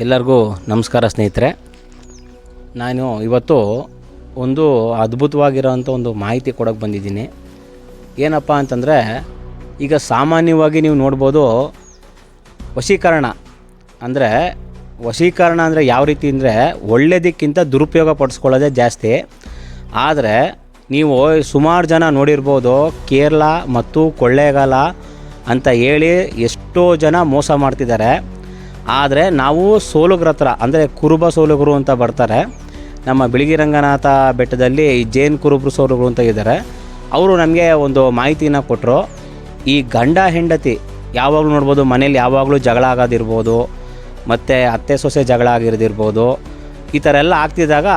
ಎಲ್ಲರಿಗೂ ನಮಸ್ಕಾರ ಸ್ನೇಹಿತರೆ. ನಾನು ಇವತ್ತು ಒಂದು ಅದ್ಭುತವಾಗಿರೋಂಥ ಒಂದು ಮಾಹಿತಿ ಕೊಡೋಕ್ಕೆ ಬಂದಿದ್ದೀನಿ. ಏನಪ್ಪ ಅಂತಂದರೆ, ಈಗ ಸಾಮಾನ್ಯವಾಗಿ ನೀವು ನೋಡ್ಬೋದು, ವಶೀಕರಣ ಅಂದರೆ ಯಾವ ರೀತಿ ಅಂದರೆ ಒಳ್ಳೆಯದಕ್ಕಿಂತ ದುರುಪಯೋಗ ಪಡಿಸ್ಕೊಳ್ಳೋದೇ ಜಾಸ್ತಿ. ಆದರೆ ನೀವು ಸುಮಾರು ಜನ ನೋಡಿರ್ಬೋದು, ಕೇರಳ ಮತ್ತು ಕೊಳ್ಳೇಗಾಲ ಅಂತ ಹೇಳಿ ಎಷ್ಟೋ ಜನ ಮೋಸ ಮಾಡ್ತಿದ್ದಾರೆ. ಆದರೆ ನಾವು ಸೋಲುಗರ ಹತ್ರ ಅಂದರೆ ಕುರುಬ ಸೋಲುಗರು ಅಂತ ಬರ್ತಾರೆ. ನಮ್ಮ ಬಿಳಿಗಿ ರಂಗನಾಥ ಬೆಟ್ಟದಲ್ಲಿ ಜೈನ್ ಕುರುಬರು ಸೋಲುಗರು ಅಂತ ಇದ್ದಾರೆ. ಅವರು ನಮಗೆ ಒಂದು ಮಾಹಿತಿನ ಕೊಟ್ಟರು. ಈ ಗಂಡ ಹೆಂಡತಿ ಯಾವಾಗಲೂ ನೋಡ್ಬೋದು, ಮನೇಲಿ ಯಾವಾಗಲೂ ಜಗಳ ಆಗೋದಿರ್ಬೋದು, ಮತ್ತು ಅತ್ತೆ ಸೊಸೆ ಜಗಳ ಆಗಿರೋದಿರ್ಬೋದು, ಈ ಥರ ಎಲ್ಲ ಆಗ್ತಿದ್ದಾಗ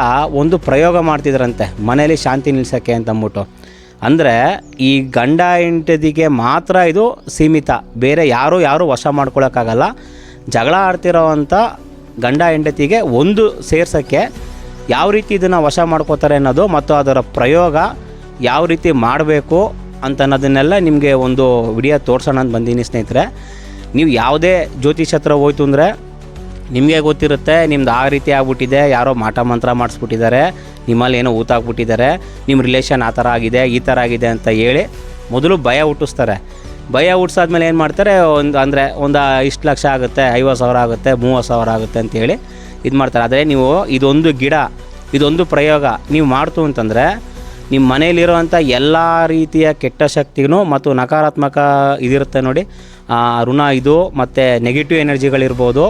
ಒಂದು ಪ್ರಯೋಗ ಮಾಡ್ತಿದ್ರಂತೆ ಮನೇಲಿ ಶಾಂತಿ ನಿಲ್ಸೋಕ್ಕೆ ಅಂತ ಅಂದ್ಬಿಟ್ಟು. ಅಂದರೆ ಈ ಗಂಡ ಹೆಂಡತಿಗೆ ಮಾತ್ರ ಇದು ಸೀಮಿತ, ಬೇರೆ ಯಾರೂ ವಶ ಮಾಡ್ಕೊಳಕ್ಕಾಗಲ್ಲ. ಜಗಳ ಆಡ್ತಿರೋವಂಥ ಗಂಡ ಹೆಂಡತಿಗೆ ಒಂದು ಸೇರ್ಸೋಕ್ಕೆ ಯಾವ ರೀತಿ ಇದನ್ನು ವಶ ಮಾಡ್ಕೋತಾರೆ ಅನ್ನೋದು ಮತ್ತು ಅದರ ಪ್ರಯೋಗ ಯಾವ ರೀತಿ ಮಾಡಬೇಕು ಅಂತ ಅನ್ನೋದನ್ನೆಲ್ಲ ನಿಮಗೆ ಒಂದು ವಿಡಿಯೋ ತೋರಿಸೋಣ ಅಂತ ಬಂದೀನಿ ಸ್ನೇಹಿತರೆ. ನೀವು ಯಾವುದೇ ಜ್ಯೋತಿಷ್ ಹತ್ರ ಹೋಯ್ತು ಅಂದರೆ ನಿಮಗೆ ಗೊತ್ತಿರುತ್ತೆ, ನಿಮ್ದು ಆ ರೀತಿ ಆಗ್ಬಿಟ್ಟಿದೆ, ಯಾರೋ ಮಾಟ ಮಂತ್ರ ಮಾಡಿಸ್ಬಿಟ್ಟಿದ್ದಾರೆ, ನಿಮ್ಮಲ್ಲಿ ಏನೋ ಊತಾಗ್ಬಿಟ್ಟಿದ್ದಾರೆ, ನಿಮ್ಮ ರಿಲೇಷನ್ ಆ ಥರ ಆಗಿದೆ, ಈ ಥರ ಆಗಿದೆ ಅಂತ ಹೇಳಿ ಮೊದಲು ಭಯ ಹುಟ್ಟಿಸ್ತಾರೆ. ಭಯ ಹುಟ್ಟಿಸಾದ್ಮೇಲೆ ಏನು ಮಾಡ್ತಾರೆ, ಒಂದು ಇಷ್ಟು ಲಕ್ಷ ಆಗುತ್ತೆ, 50,000 ಆಗುತ್ತೆ, 30,000 ಆಗುತ್ತೆ ಅಂತೇಳಿ ಇದು ಮಾಡ್ತಾರೆ. ಆದರೆ ನೀವು ಇದೊಂದು ಪ್ರಯೋಗ ನೀವು ಮಾಡ್ತು ಅಂತಂದರೆ ನಿಮ್ಮ ಮನೆಯಲ್ಲಿರೋವಂಥ ಎಲ್ಲ ರೀತಿಯ ಕೆಟ್ಟ ಶಕ್ತಿಗೂ ಮತ್ತು ನಕಾರಾತ್ಮಕ ಇದಿರುತ್ತೆ ನೋಡಿ, ಋಣ ಇದು ಮತ್ತು ನೆಗೆಟಿವ್ ಎನರ್ಜಿಗಳಿರ್ಬೋದು,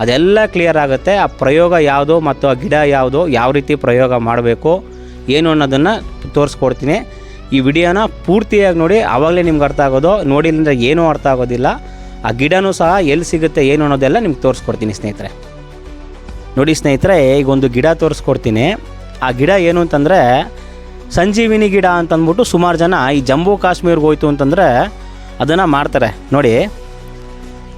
ಅದೆಲ್ಲ ಕ್ಲಿಯರ್ ಆಗುತ್ತೆ. ಆ ಪ್ರಯೋಗ ಯಾವುದು ಮತ್ತು ಆ ಗಿಡ ಯಾವುದು, ಯಾವ ರೀತಿ ಪ್ರಯೋಗ ಮಾಡಬೇಕು ಏನು ಅನ್ನೋದನ್ನು ತೋರಿಸ್ಕೊಡ್ತೀನಿ. ಈ ವಿಡಿಯೋನ ಪೂರ್ತಿಯಾಗಿ ನೋಡಿ, ಆವಾಗಲೇ ನಿಮ್ಗೆ ಅರ್ಥ ಆಗೋದು. ನೋಡಿಲ್ಲಂದರೆ ಏನೂ ಅರ್ಥ ಆಗೋದಿಲ್ಲ. ಆ ಗಿಡನೂ ಸಹ ಎಲ್ಲಿ ಸಿಗುತ್ತೆ ಏನು ಅನ್ನೋದೆಲ್ಲ ನಿಮ್ಗೆ ತೋರಿಸ್ಕೊಡ್ತೀನಿ ಸ್ನೇಹಿತರೆ. ನೋಡಿ ಸ್ನೇಹಿತರೆ, ಈಗ ಒಂದು ಗಿಡ ತೋರಿಸ್ಕೊಡ್ತೀನಿ. ಆ ಗಿಡ ಏನು ಅಂತಂದರೆ ಸಂಜೀವಿನಿ ಗಿಡ ಅಂತಂದ್ಬಿಟ್ಟು ಸುಮಾರು ಜನ ಈ ಜಮ್ಮು ಕಾಶ್ಮೀರ್ಗೆ ಹೋಯ್ತು ಅಂತಂದರೆ ಅದನ್ನು ಮಾಡ್ತಾರೆ. ನೋಡಿ,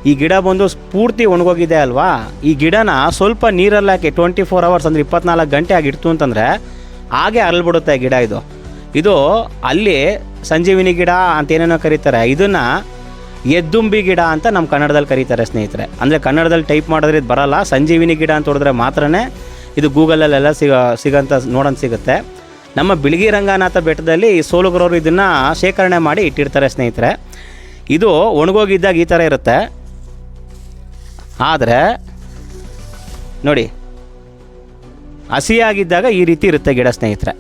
ಈ ಗಿಡ ಬಂದು ಪೂರ್ತಿ ಒಣಗೋಗಿದೆ ಅಲ್ವಾ. ಈ ಗಿಡನ ಸ್ವಲ್ಪ ನೀರಲ್ಲಿ ಹಾಕಿ 24 hours ಅಂದರೆ 24 ಗಂಟೆ ಆಗಿಡ್ತು ಅಂತಂದರೆ ಹಾಗೆ ಅರಳ್ಬಿಡುತ್ತೆ ಗಿಡ. ಇದು ಅಲ್ಲಿ ಸಂಜೀವಿನಿ ಗಿಡ ಅಂತ ಏನೇನೋ ಕರೀತಾರೆ. ಇದನ್ನು ಎದ್ದುಂಬಿ ಗಿಡ ಅಂತ ನಮ್ಮ ಕನ್ನಡದಲ್ಲಿ ಕರೀತಾರೆ ಸ್ನೇಹಿತರೆ. ಅಂದರೆ ಕನ್ನಡದಲ್ಲಿ ಟೈಪ್ ಮಾಡಿದ್ರೆ ಇದು ಬರೋಲ್ಲ, ಸಂಜೀವಿನಿ ಗಿಡ ಅಂತ ಹೊಡೆದ್ರೆ ಮಾತ್ರನೇ ಇದು ಗೂಗಲಲ್ಲೆಲ್ಲ ಸಿಗೋಂಥ ನೋಡೋಣ ಸಿಗುತ್ತೆ. ನಮ್ಮ ಬಿಳಿಗಿ ರಂಗನಾಥ ಬೆಟ್ಟದಲ್ಲಿ ಈ ಸೋಲುಗರವರು ಇದನ್ನು ಶೇಖರಣೆ ಮಾಡಿ ಇಟ್ಟಿರ್ತಾರೆ ಸ್ನೇಹಿತರೆ. ಇದು ಒಣಗೋಗಿದ್ದಾಗ ಈ ಥರ ಇರುತ್ತೆ. ಆದರೆ ನೋಡಿ, ಹಸಿಯಾಗಿದ್ದಾಗ ಈ ರೀತಿ ಇರುತ್ತೆ ಗಿಡ ಸ್ನೇಹಿತರೆ.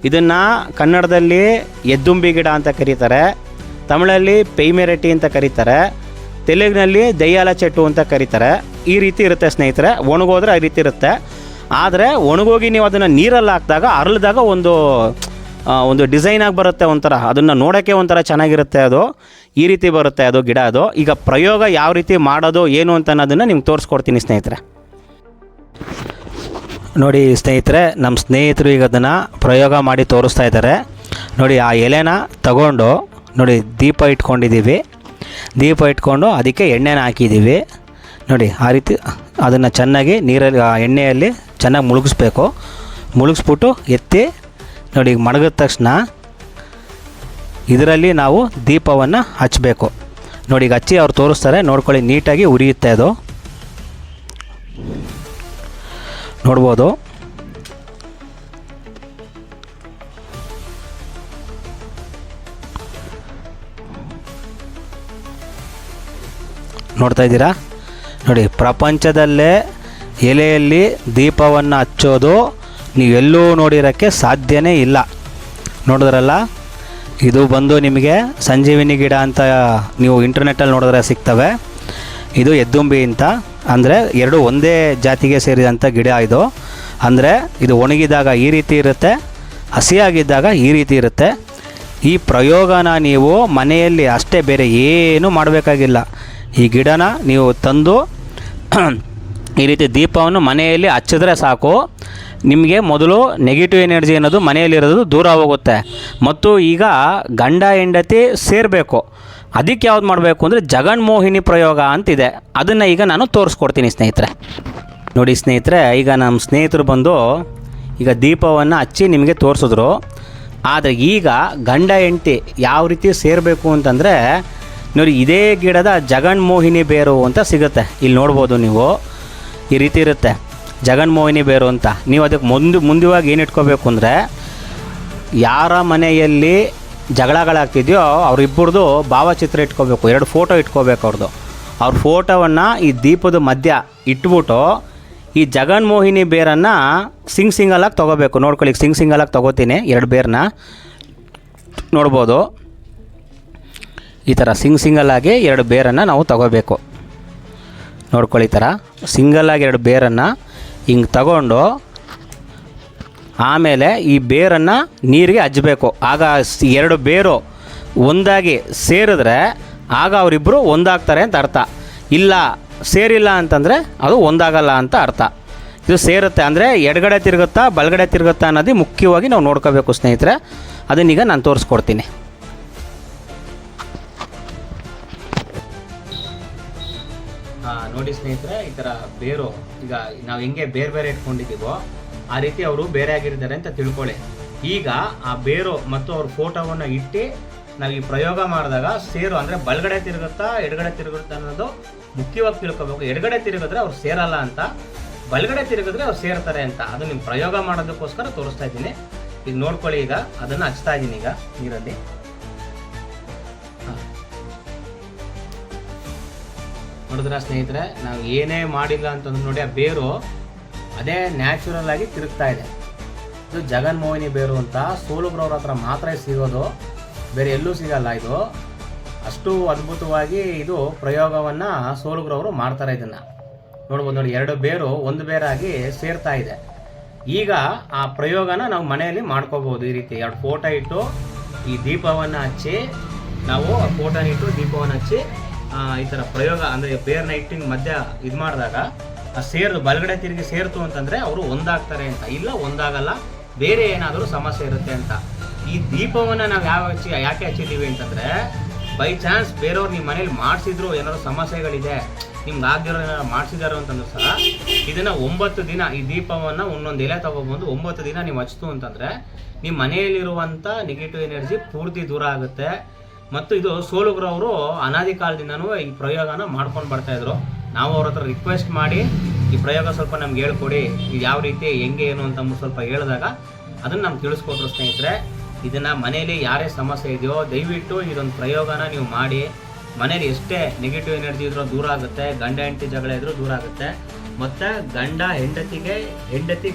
ಇದನ್ನು ಕನ್ನಡದಲ್ಲಿ ಎದ್ದುಂಬಿ ಗಿಡ ಅಂತ ಕರೀತಾರೆ, ತಮಿಳಲ್ಲಿ ಪೈಮೆರೆಟಿ ಅಂತ ಕರೀತಾರೆ, ತೆಲುಗಿನಲ್ಲಿ ದಯ್ಯಾಲ ಚೆಟ್ಟು ಅಂತ ಕರೀತಾರೆ. ಈ ರೀತಿ ಇರುತ್ತೆ ಸ್ನೇಹಿತರೆ. ಒಣಗೋದ್ರೆ ಆ ರೀತಿ ಇರುತ್ತೆ. ಆದರೆ ಒಣಗೋಗಿ ನೀವು ಅದನ್ನು ನೀರಲ್ಲಿ ಹಾಕಿದಾಗ ಅರಳಿದಾಗ ಒಂದು ಡಿಸೈನಾಗಿ ಬರುತ್ತೆ ಒಂಥರ. ಅದನ್ನು ನೋಡೋಕ್ಕೆ ಒಂಥರ ಚೆನ್ನಾಗಿರುತ್ತೆ. ಅದು ಈ ರೀತಿ ಬರುತ್ತೆ ಅದು ಗಿಡ. ಈಗ ಪ್ರಯೋಗ ಯಾವ ರೀತಿ ಮಾಡೋದು ಏನು ಅಂತ ಅನ್ನೋದನ್ನು ನಿಮ್ಗೆ ತೋರಿಸ್ಕೊಡ್ತೀನಿ ಸ್ನೇಹಿತರೆ. ನೋಡಿ ಸ್ನೇಹಿತರೆ, ನಮ್ಮ ಸ್ನೇಹಿತರು ಈಗ ಅದನ್ನು ಪ್ರಯೋಗ ಮಾಡಿ ತೋರಿಸ್ತಾ ಇದ್ದಾರೆ. ನೋಡಿ, ಆ ಎಲೆನ ತಗೊಂಡು ನೋಡಿ ದೀಪ ಇಟ್ಕೊಂಡಿದ್ದೀವಿ. ದೀಪ ಇಟ್ಕೊಂಡು ಅದಕ್ಕೆ ಎಣ್ಣೆನ ಹಾಕಿದ್ದೀವಿ. ನೋಡಿ, ಆ ರೀತಿ ಅದನ್ನು ಚೆನ್ನಾಗಿ ನೀರಲ್ಲಿ ಎಣ್ಣೆಯಲ್ಲಿ ಚೆನ್ನಾಗಿ ಮುಳುಗಿಸ್ಬಿಟ್ಟು ಎತ್ತಿ ನೋಡಿ, ಮಡಗಿದ ತಕ್ಷಣ ಇದರಲ್ಲಿ ನಾವು ದೀಪವನ್ನು ಹಚ್ಚಬೇಕು. ನೋಡಿ, ಈಗ ಹಚ್ಚಿ ಅವ್ರು ತೋರಿಸ್ತಾರೆ, ನೋಡ್ಕೊಳ್ಳಿ. ನೀಟಾಗಿ ಉರಿಯುತ್ತೆ ಅದು, ನೋಡ್ಬೋದು. ನೋಡ್ತಾ ಇದ್ದೀರಾ? ನೋಡಿ, ಪ್ರಪಂಚದಲ್ಲೇ ಎಲೆಯಲ್ಲಿ ದೀಪವನ್ನು ಹಚ್ಚೋದು ನೀವೆಲ್ಲೂ ನೋಡಿರೋಕ್ಕೆ ಸಾಧ್ಯನೇ ಇಲ್ಲ. ನೋಡಿದ್ರಲ್ಲ, ಇದು ಬಂದು ನಿಮಗೆ ಸಂಜೀವಿನಿ ಗಿಡ ಅಂತ ನೀವು ಇಂಟರ್ನೆಟ್ಟಲ್ಲಿ ನೋಡಿದ್ರೆ ಸಿಗ್ತವೆ. ಇದು ಎದ್ದುಂಬಿ ಅಂತ, ಅಂದರೆ ಎರಡು ಒಂದೇ ಜಾತಿಗೆ ಸೇರಿದಂಥ ಗಿಡ ಇದು. ಅಂದರೆ ಇದು ಒಣಗಿದಾಗ ಈ ರೀತಿ ಇರುತ್ತೆ, ಹಸಿಯಾಗಿದ್ದಾಗ ಈ ರೀತಿ ಇರುತ್ತೆ. ಈ ಪ್ರಯೋಗನ ನೀವು ಮನೆಯಲ್ಲಿ ಅಷ್ಟೇ, ಬೇರೆ ಏನೂ ಮಾಡಬೇಕಾಗಿಲ್ಲ. ಈ ಗಿಡನ ನೀವು ತಂದು ಈ ರೀತಿ ದೀಪವನ್ನು ಮನೆಯಲ್ಲಿ ಹಚ್ಚಿದ್ರೆ ಸಾಕು. ನಿಮಗೆ ಮೊದಲು ನೆಗೆಟಿವ್ ಎನರ್ಜಿ ಅನ್ನೋದು ಮನೆಯಲ್ಲಿರೋದು ದೂರ ಹೋಗುತ್ತೆ. ಮತ್ತು ಈಗ ಗಂಡ ಹೆಂಡತಿ ಸೇರಬೇಕು, ಅದಕ್ಕೆ ಯಾವ್ದು ಮಾಡಬೇಕು ಅಂದರೆ ಜಗನ್ಮೋಹಿನಿ ಪ್ರಯೋಗ ಅಂತಿದೆ. ಅದನ್ನು ಈಗ ನಾನು ತೋರಿಸ್ಕೊಡ್ತೀನಿ ಸ್ನೇಹಿತರೆ. ನೋಡಿ ಸ್ನೇಹಿತರೆ, ಈಗ ನಮ್ಮ ಸ್ನೇಹಿತರು ಬಂದು ಈಗ ದೀಪವನ್ನು ಹಚ್ಚಿ ನಿಮಗೆ ತೋರಿಸಿದ್ರು. ಆದರೆ ಈಗ ಗಂಡ ಹೆಂಡತಿ ಯಾವ ರೀತಿ ಸೇರಬೇಕು ಅಂತಂದರೆ ನೋಡಿ, ಇದೇ ಗಿಡದ ಜಗನ್ಮೋಹಿನಿ ಬೇರು ಅಂತ ಸಿಗುತ್ತೆ. ಇಲ್ಲಿ ನೋಡ್ಬೋದು ನೀವು. ಈ ರೀತಿ ಇರುತ್ತೆ ಜಗನ್ಮೋಹಿನಿ ಬೇರು ಅಂತ. ನೀವು ಅದಕ್ಕೆ ಮುಂದುವಾಗಿ ಏನು ಇಟ್ಕೋಬೇಕು ಅಂದರೆ, ಯಾರ ಮನೆಯಲ್ಲಿ ಜಗಳಗಳಾಗ್ತಿದೆಯೋ ಅವರಿಬ್ಬರದು ಭಾವಚಿತ್ರ ಇಟ್ಕೋಬೇಕು, 2 ಫೋಟೋ ಇಟ್ಕೋಬೇಕು ಅವ್ರದ್ದು. ಅವ್ರ ಫೋಟೋವನ್ನು ಈ ದೀಪದ ಮಧ್ಯ ಇಟ್ಬಿಟ್ಟು ಈ ಜಗನ್ಮೋಹಿನಿ ಬೇರನ್ನು ಸಿಂಗಲಾಗಿ ತೊಗೋಬೇಕು. ನೋಡ್ಕೊಳ್ಳಿ, ಸಿಂಗಲಾಗಿ ತೊಗೋತೀನಿ 2 ಬೇರನ್ನ ನೋಡ್ಬೋದು. ಈ ಥರ ಸಿಂಗಲಾಗಿ 2 ಬೇರನ್ನು ನಾವು ತೊಗೋಬೇಕು. ನೋಡ್ಕೊಳ್ಳಿ, ಈ ಥರ ಸಿಂಗಲಾಗಿ 2 ಬೇರನ್ನು ಹಿಂಗೆ ತಗೊಂಡು ಆಮೇಲೆ ಈ ಬೇರನ್ನು ನೀರಿಗೆ ಹಚ್ಚಬೇಕು. ಆಗ 2 ಬೇರು ಒಂದಾಗಿ ಸೇರಿದ್ರೆ ಆಗ ಅವರಿಬ್ಬರು ಒಂದಾಗ್ತಾರೆ ಅಂತ ಅರ್ಥ. ಇಲ್ಲ ಸೇರಿಲ್ಲ ಅಂತಂದರೆ ಅದು ಒಂದಾಗಲ್ಲ ಅಂತ ಅರ್ಥ. ಇದು ಸೇರುತ್ತೆ ಅಂದರೆ ಎಡಗಡೆ ತಿರುಗುತ್ತಾ ಬಲಗಡೆ ತಿರುಗುತ್ತಾ ಅನ್ನೋದು ಮುಖ್ಯವಾಗಿ ನಾವು ನೋಡ್ಕೋಬೇಕು ಸ್ನೇಹಿತರೆ. ಅದನ್ನೀಗ ನಾನು ತೋರಿಸ್ಕೊಡ್ತೀನಿ. ನೋಡಿ ಸ್ನೇಹಿತರೆ, ಈ ಥರ ಬೇರು ಈಗ ನಾವು ಹೆಂಗೆ ಬೇರೆ ಇಟ್ಕೊಂಡಿದ್ದೀವೋ ಆ ರೀತಿ ಅವರು ಬೇರೆ ಆಗಿರ್ತಾರೆ ಅಂತ ತಿಳ್ಕೊಳ್ಳಿ. ಈಗ ಆ ಬೇರು ಮತ್ತು ಅವ್ರ ಫೋಟೋವನ್ನು ಇಟ್ಟು ನಾವು ಈ ಪ್ರಯೋಗ ಮಾಡಿದಾಗ ಸೇರು ಅಂದರೆ ಬಲಗಡೆ ತಿರುಗುತ್ತಾ ಎಡಗಡೆ ತಿರುಗುತ್ತಾ ಅನ್ನೋದು ಮುಖ್ಯವಾಗಿ ತಿಳ್ಕೊಬೇಕು. ಎಡಗಡೆ ತಿರುಗಿದ್ರೆ ಅವ್ರು ಸೇರಲ್ಲ ಅಂತ, ಬಲಗಡೆ ತಿರುಗಿದ್ರೆ ಅವ್ರು ಸೇರ್ತಾರೆ ಅಂತ. ಅದು ನಿಮ್ಮ ಪ್ರಯೋಗ ಮಾಡೋದಕ್ಕೋಸ್ಕರ ತೋರಿಸ್ತಾ ಇದ್ದೀನಿ. ಈಗ ನೋಡ್ಕೊಳ್ಳಿ, ಈಗ ಅದನ್ನು ಹಚ್ತಾ ಇದ್ದೀನಿ ಈಗ ನೀರಲ್ಲಿ. ನೋಡಿದ್ರ ಸ್ನೇಹಿತರೆ, ನಾವು ಏನೇ ಮಾಡಿಲ್ಲ ಅಂತಂದ್ರೆ ನೋಡಿ ಆ ಬೇರು ಅದೇ ನ್ಯಾಚುರಲ್ ಆಗಿ ತಿರುಗ್ತಾ ಇದೆ. ಇದು ಜಗನ್ಮೋಹಿನಿ ಬೇರು ಅಂತ ಸೋಲುಗ್ರವ್ರ ಹತ್ರ ಮಾತ್ರ ಸಿಗೋದು, ಬೇರೆ ಎಲ್ಲೂ ಸಿಗಲ್ಲ. ಇದು ಅಷ್ಟು ಅದ್ಭುತವಾಗಿ ಇದು ಪ್ರಯೋಗವನ್ನು ಸೋಲುಗ್ರವರು ಮಾಡ್ತಾರೆ. ಇದನ್ನು ನೋಡ್ಬೋದು ನೋಡಿ, 2 ಬೇರು ಒಂದು ಬೇರಾಗಿ ಸೇರ್ತಾ ಇದೆ. ಈಗ ಆ ಪ್ರಯೋಗನ ನಾವು ಮನೆಯಲ್ಲಿ ಮಾಡ್ಕೋಬೋದು. ಈ ರೀತಿ 2 ಫೋಟೋ ಇಟ್ಟು ಈ ದೀಪವನ್ನು ಹಚ್ಚಿ, ನಾವು ಫೋಟೋನ ಇಟ್ಟು ದೀಪವನ್ನು ಹಚ್ಚಿ ಈ ಥರ ಪ್ರಯೋಗ ಅಂದರೆ ಬೇರ್ನ ಇಟ್ಟಿಂಗ್ ಮಧ್ಯ ಇದು ಮಾಡಿದಾಗ ಆ ಸೇರು ಬಲಗಡೆ ತಿರುಗಿ ಸೇರ್ತು ಅಂತಂದರೆ ಅವರು ಒಂದಾಗ್ತಾರೆ ಅಂತ. ಇಲ್ಲ ಒಂದಾಗಲ್ಲ, ಬೇರೆ ಏನಾದರೂ ಸಮಸ್ಯೆ ಇರುತ್ತೆ ಅಂತ. ಈ ದೀಪವನ್ನು ನಾವು ಯಾಕೆ ಹಚ್ಚಿದ್ದೀವಿ ಅಂತಂದರೆ, ಬೈ ಚಾನ್ಸ್ ಬೇರೆಯವ್ರು ನಿಮ್ಮ ಮನೇಲಿ ಮಾಡಿಸಿದ್ರು, ಏನಾದ್ರು ಸಮಸ್ಯೆಗಳಿದೆ ನಿಮ್ಗೆ ಆಗಿರೋ ಮಾಡಿಸಿದಾರೋ ಅಂತಂದ್ರೆ ಸಹ ಇದನ್ನು 9 ದಿನ ಈ ದೀಪವನ್ನು ಒಂದೊಂದು ಎಲೆ ತೊಗೊಬಂದು 9 ದಿನ ನೀವು ಹಚ್ತು ಅಂತಂದರೆ ನಿಮ್ಮ ಮನೆಯಲ್ಲಿರುವಂಥ ನೆಗೆಟಿವ್ ಎನರ್ಜಿ ಪೂರ್ತಿ ದೂರ ಆಗುತ್ತೆ. ಮತ್ತು ಇದು ಸೋಲುಗ್ರವರು ಅನಾದಿ ಕಾಲದಿಂದನೂ ಈ ಪ್ರಯೋಗನ ಮಾಡ್ಕೊಂಡು ಬರ್ತಾಯಿದ್ರು. ನಾವು ಅವ್ರ ಹತ್ರ ರಿಕ್ವೆಸ್ಟ್ ಮಾಡಿ ಈ ಪ್ರಯೋಗ ಸ್ವಲ್ಪ ನಮ್ಗೆ ಹೇಳ್ಕೊಡಿ, ಇದು ಯಾವ ರೀತಿ ಹೆಂಗೆ ಏನು ಅಂತ ಸ್ವಲ್ಪ ಹೇಳಿದಾಗ ಅದನ್ನು ನಮ್ಗೆ ತಿಳಿಸ್ಕೊಟ್ರು ಸ್ನೇಹಿತರೆ. ಇದನ್ನು ಮನೇಲಿ ಯಾರೇ ಸಮಸ್ಯೆ ಇದೆಯೋ ದಯವಿಟ್ಟು ಇದೊಂದು ಪ್ರಯೋಗನ ನೀವು ಮಾಡಿ. ಮನೇಲಿ ಎಷ್ಟೇ ನೆಗೆಟಿವ್ ಎನರ್ಜಿ ಇದ್ರೂ ದೂರ ಆಗುತ್ತೆ, ಗಂಡ ಹೆಂಡತಿ ಜಗಳ ಇದ್ರೂ ದೂರ ಆಗುತ್ತೆ, ಮತ್ತು ಗಂಡ ಹೆಂಡತಿಗೆ, ಹೆಂಡತಿ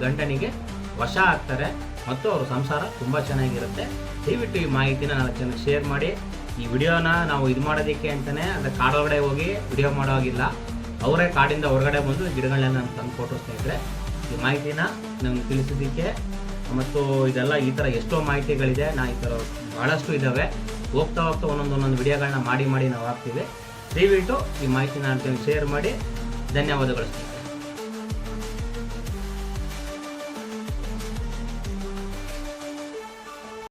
ಗಂಡನಿಗೆ ವಶ ಆಗ್ತಾರೆ ಮತ್ತು ಅವ್ರ ಸಂಸಾರ ತುಂಬ ಚೆನ್ನಾಗಿರುತ್ತೆ. ದಯವಿಟ್ಟು ಈ ಮಾಹಿತಿನ 4 ಜನಕ್ಕೆ ಶೇರ್ ಮಾಡಿ. ಈ ವಿಡಿಯೋನ ನಾವು ಇದು ಮಾಡೋದಕ್ಕೆ ಅಂತಲೇ ಅಂದರೆ ಕಾಡೊಳಗಡೆ ಹೋಗಿ ವಿಡಿಯೋ ಮಾಡೋ ಹಾಗಿಲ್ಲ, ಅವರೇ ಕಾಡಿಂದ ಹೊರಗಡೆ ಬಂದು ಗಿಡಗಳನ್ನ ನಮ್ಗೆ ತಂದು ಕೊಟ್ಟರು ಸ್ನೇಹಿತರೆ. ಈ ಮಾಹಿತಿನ ನಮ್ಗೆ ತಿಳಿಸೋದಕ್ಕೆ ಮತ್ತು ಇದೆಲ್ಲ ಈ ಥರ ಎಷ್ಟೋ ಮಾಹಿತಿಗಳಿದೆ, ಈ ಥರ ಭಾಳಷ್ಟು ಇದ್ದಾವೆ. ಹೋಗ್ತಾ ಒಂದೊಂದು ವಿಡಿಯೋಗಳನ್ನ ಮಾಡಿ ನಾವು ಹಾಕ್ತೀವಿ. ದಯವಿಟ್ಟು ಈ ಮಾಹಿತಿನ ಶೇರ್ ಮಾಡಿ. ಧನ್ಯವಾದಗಳು.